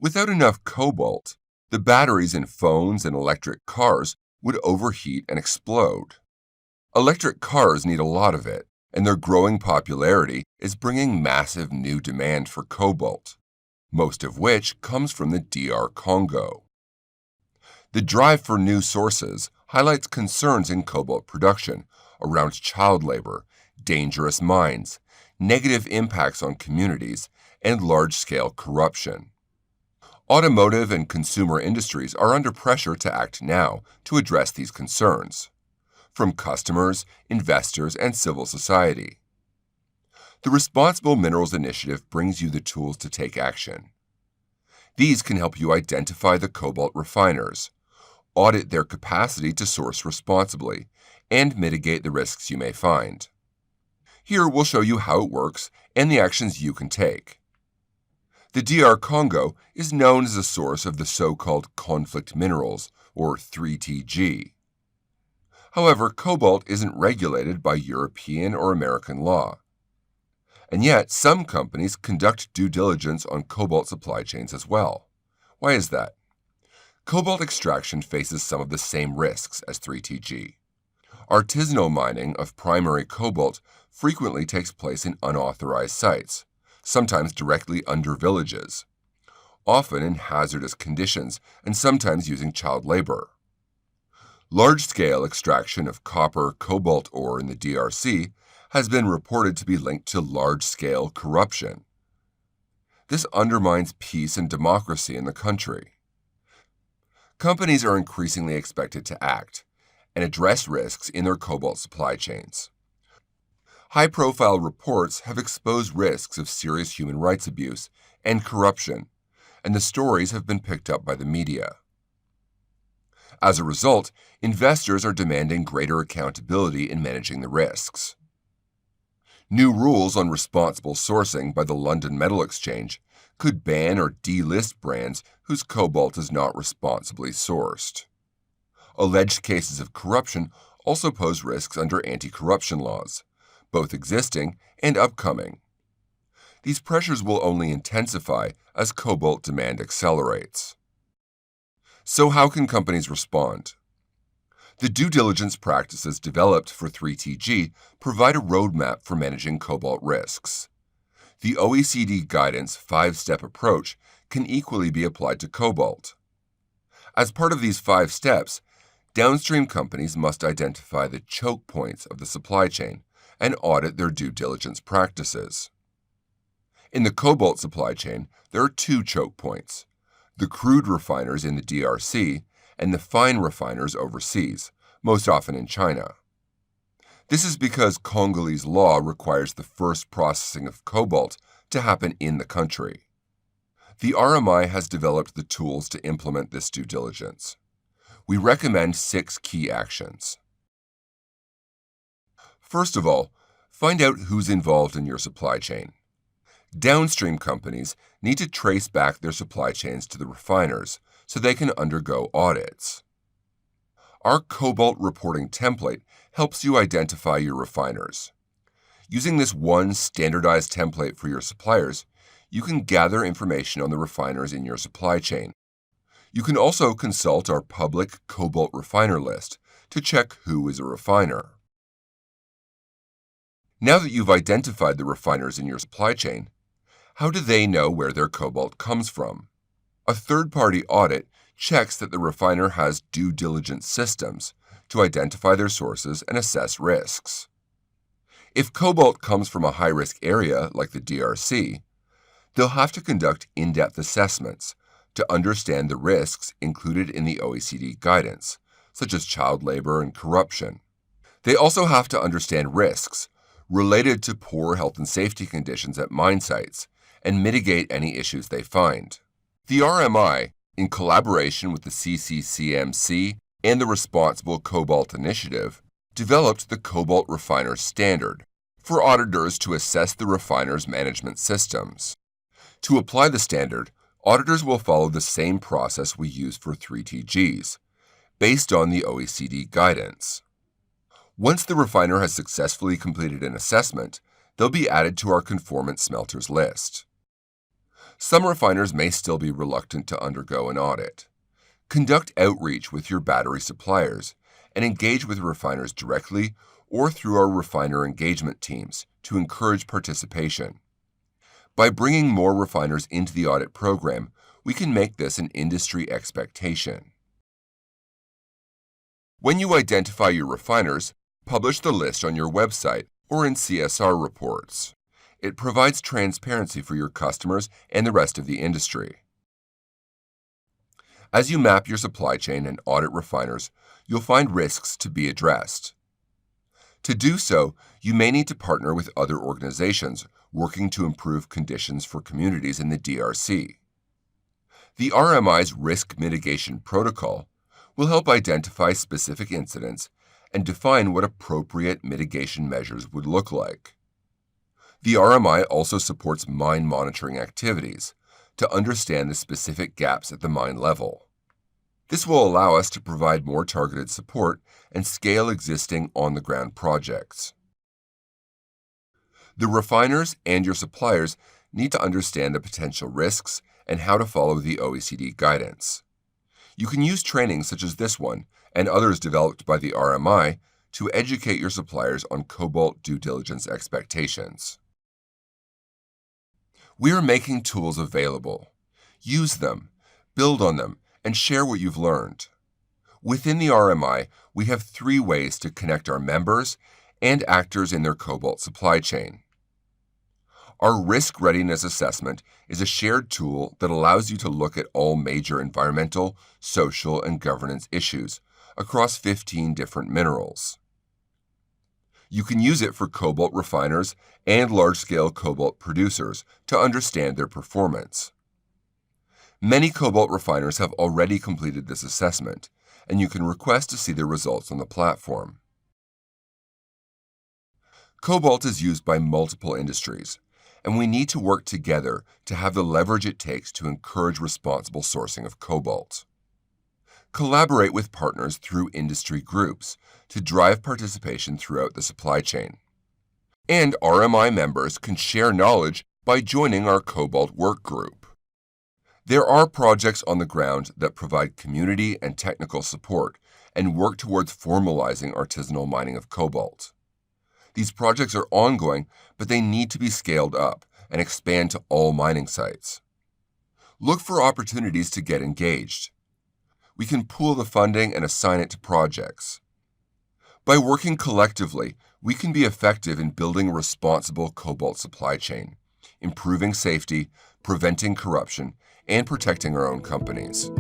Without enough cobalt, the batteries in phones and electric cars would overheat and explode. Electric cars need a lot of it, and their growing popularity is bringing massive new demand for cobalt, most of which comes from the DR Congo. The drive for new sources highlights concerns in cobalt production around child labor, dangerous mines, negative impacts on communities, and large-scale corruption. Automotive and consumer industries are under pressure to act now to address these concerns, from customers, investors, and civil society. The Responsible Minerals Initiative brings you the tools to take action. These can help you identify the cobalt refiners, audit their capacity to source responsibly, and mitigate the risks you may find. Here we'll show you how it works and the actions you can take. The DR Congo is known as a source of the so-called conflict minerals, or 3TG. However, cobalt isn't regulated by European or American law. And yet, some companies conduct due diligence on cobalt supply chains as well. Why is that? Cobalt extraction faces some of the same risks as 3TG. Artisanal mining of primary cobalt frequently takes place in unauthorized sites, sometimes directly under villages, often in hazardous conditions and sometimes using child labor. Large-scale extraction of copper cobalt ore in the DRC has been reported to be linked to large-scale corruption. This undermines peace and democracy in the country. Companies are increasingly expected to act and address risks in their cobalt supply chains. High-profile reports have exposed risks of serious human rights abuse and corruption, and the stories have been picked up by the media. As a result, investors are demanding greater accountability in managing the risks. New rules on responsible sourcing by the London Metal Exchange could ban or delist brands whose cobalt is not responsibly sourced. Alleged cases of corruption also pose risks under anti-corruption laws, both existing and upcoming. These pressures will only intensify as cobalt demand accelerates. So how can companies respond? The due diligence practices developed for 3TG provide a roadmap for managing cobalt risks. The OECD Guidance 5-step approach can equally be applied to cobalt. As part of these 5 steps, downstream companies must identify the choke points of the supply chain and audit their due diligence practices. In the cobalt supply chain, there are 2 choke points: the crude refiners in the DRC and the fine refiners overseas, most often in China. This is because Congolese law requires the first processing of cobalt to happen in the country. The RMI has developed the tools to implement this due diligence. We recommend 6 key actions. First of all, find out who's involved in your supply chain. Downstream companies need to trace back their supply chains to the refiners so they can undergo audits. Our cobalt reporting template helps you identify your refiners. Using this one standardized template for your suppliers, you can gather information on the refiners in your supply chain. You can also consult our public cobalt refiner list to check who is a refiner. Now that you've identified the refiners in your supply chain, how do they know where their cobalt comes from? A third-party audit checks that the refiner has due diligence systems to identify their sources and assess risks. If cobalt comes from a high-risk area like the DRC, they'll have to conduct in-depth assessments to understand the risks included in the OECD guidance, such as child labor and corruption. They also have to understand risks related to poor health and safety conditions at mine sites and mitigate any issues they find. The RMI, in collaboration with the CCCMC and the Responsible Cobalt Initiative, developed the Cobalt Refiners Standard for auditors to assess the refiners' management systems. To apply the standard, auditors will follow the same process we use for 3TGs, based on the OECD guidance. Once the refiner has successfully completed an assessment, they'll be added to our conformance smelters list. Some refiners may still be reluctant to undergo an audit. Conduct outreach with your battery suppliers and engage with refiners directly or through our refiner engagement teams to encourage participation. By bringing more refiners into the audit program, we can make this an industry expectation. When you identify your refiners, publish the list on your website or in CSR reports. It provides transparency for your customers and the rest of the industry. As you map your supply chain and audit refiners, you'll find risks to be addressed. To do so, you may need to partner with other organizations working to improve conditions for communities in the DRC. The RMI's Risk Mitigation Protocol will help identify specific incidents and define what appropriate mitigation measures would look like. The RMI also supports mine monitoring activities to understand the specific gaps at the mine level. This will allow us to provide more targeted support and scale existing on-the-ground projects. The refiners and your suppliers need to understand the potential risks and how to follow the OECD guidance. You can use trainings such as this one and others developed by the RMI to educate your suppliers on cobalt due diligence expectations. We are making tools available. Use them, build on them, and share what you've learned. Within the RMI, we have 3 ways to connect our members and actors in their cobalt supply chain. Our Risk Readiness Assessment is a shared tool that allows you to look at all major environmental, social, and governance issues across 15 different minerals. You can use it for cobalt refiners and large-scale cobalt producers to understand their performance. Many cobalt refiners have already completed this assessment, and you can request to see the results on the platform. Cobalt is used by multiple industries, and we need to work together to have the leverage it takes to encourage responsible sourcing of cobalt. Collaborate with partners through industry groups to drive participation throughout the supply chain. And RMI members can share knowledge by joining our Cobalt Work Group. There are projects on the ground that provide community and technical support and work towards formalizing artisanal mining of cobalt. These projects are ongoing, but they need to be scaled up and expand to all mining sites. Look for opportunities to get engaged. We can pool the funding and assign it to projects. By working collectively, we can be effective in building a responsible cobalt supply chain, improving safety, preventing corruption, and protecting our own companies.